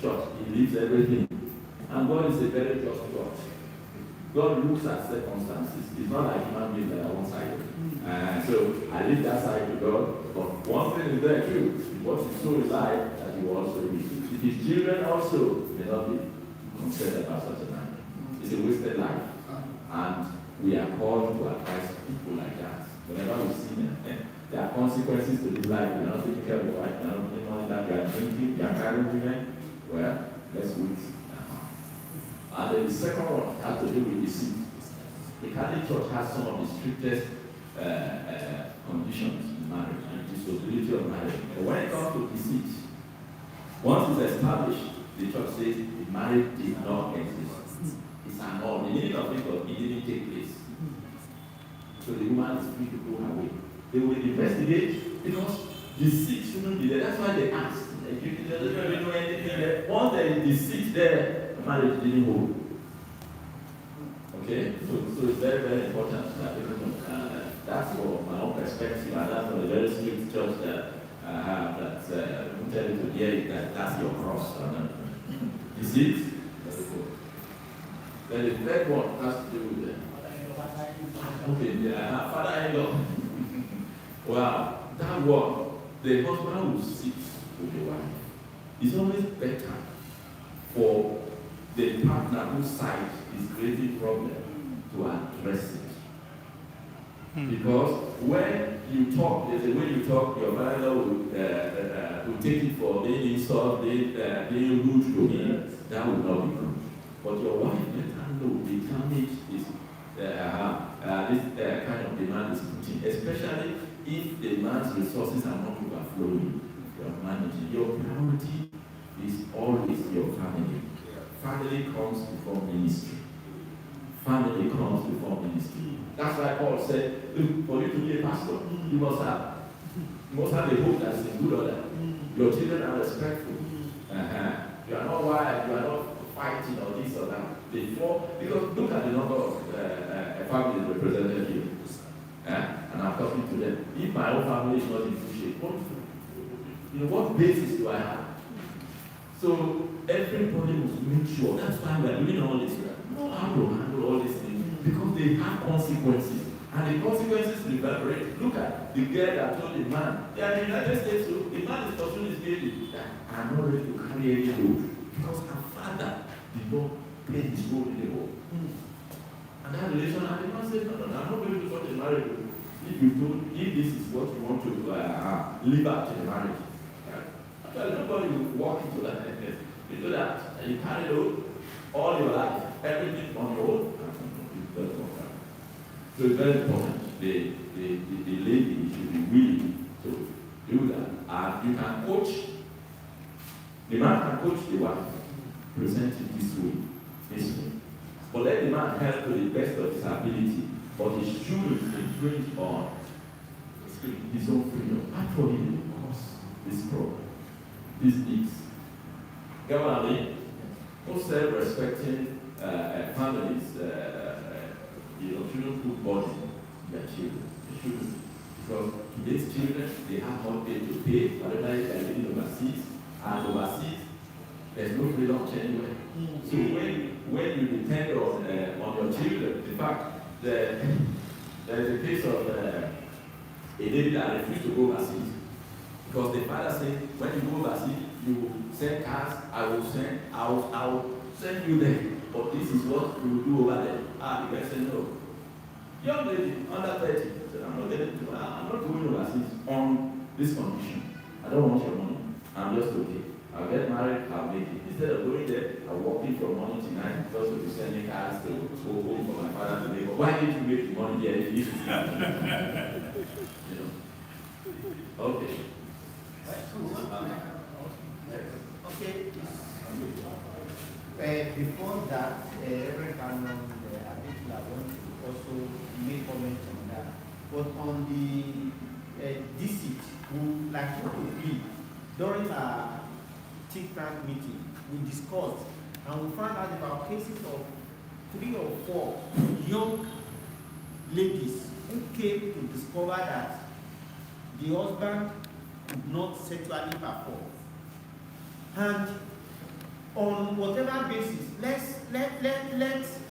church. He leaves everything. And God is a very just God. God looks at circumstances. It's not like human beings that are one-sided. So I leave that side to God. But one thing is there too. What you sow in life, that you also reap. If his children also may not be concerned about such a man. It's a wasted life. And we are called to advise people like that. Whenever we see them, there are consequences to this life. You're not taking care of your wife, you're not putting money that you are drinking, you are carrying women. Well, let's wait. And then the second one has to do with deceit. The Catholic Church has some of the strictest conditions in marriage and dissolubility of marriage. But when it comes to deceit, once it's established, the church says the marriage did not exist. It's an all. The meaning of it was it didn't take place. So the woman is free to go her way. They will investigate because deceit shouldn't be there. That's why they asked. They don't really know anything there. Once there is deceit there, the marriage didn't hold. Okay? So it's very, very important that people know. That's for my own perspective, and that's for the very strict church that I have that will tell you to hear it, that that's your cross. Deceit? Then the third one has to do with it. Okay, yeah, father-in-law. Wow, that one, the husband will sit with the wife. It's always better for the partner whose side is creating problem to address it. Because when you talk, there's a way you talk, your father will take it for being insult, being rude to him. That will not be good. But your wife, let her know the damage is this kind of demand is putting, especially if the man's resources are not overflowing. You are managing. Your priority is always your family. Family comes before ministry. Family comes before ministry. That's why Paul said, look, for you to be a pastor, you must have a hope that's in good order. Your children are respectful. You are not wild, you are not fighting or this or that. Because look at the number of families represented here. And I'm talking to them. If my own family is not in good shape, what basis do I have? So everybody must make sure. That's why we are doing all this. Know how to handle all these things because they have consequences. And the consequences reverberate. Look at the girl that told the man, they are in the United States, so the man is pursuing his baby. I'm not ready to carry any load because her father did not play his role in the world. And that relation, and the man said, no, I'm not going to such a marriage. If this is what you want to live out in the marriage. Actually, nobody will walk into that. You do that, and you carry load all your life, everything on your own. So it's very important. The lady should be willing to do that. And you can coach, the man can coach the wife, present it this way. But let the man help to the best of his ability, but he shouldn't infringe on his own freedom. Actually, it will cause this problem, these needs. Get what I mean? Most self-respecting families, shouldn't put body in their children. They shouldn't. Because today's children, they have mortgage to pay, whatever they are living overseas, and overseas, there's no freedom anywhere. So when you depend on your children, in fact, there is a case of a lady that refused to go overseas. Because the father said, when you go overseas, you send cars, I will send you there. But this is what you will do over there. The guy said no. Young lady, under 30, said, I'm not going overseas on this condition. I don't want your money. I'm just okay. I'll get married, I'll make it. Instead of going there, I'm working from morning to night because of the sending cars to go home for my father to make. Why did you make the money there if you Okay. Okay. Before that, Reverend Canon, I think I want to also make comments on that. But on the deceit, like what we did during our think-tank meeting, we discussed and we found out about cases of 3 or 4 young ladies who came to discover that the husband could not sexually perform. And on whatever basis, let's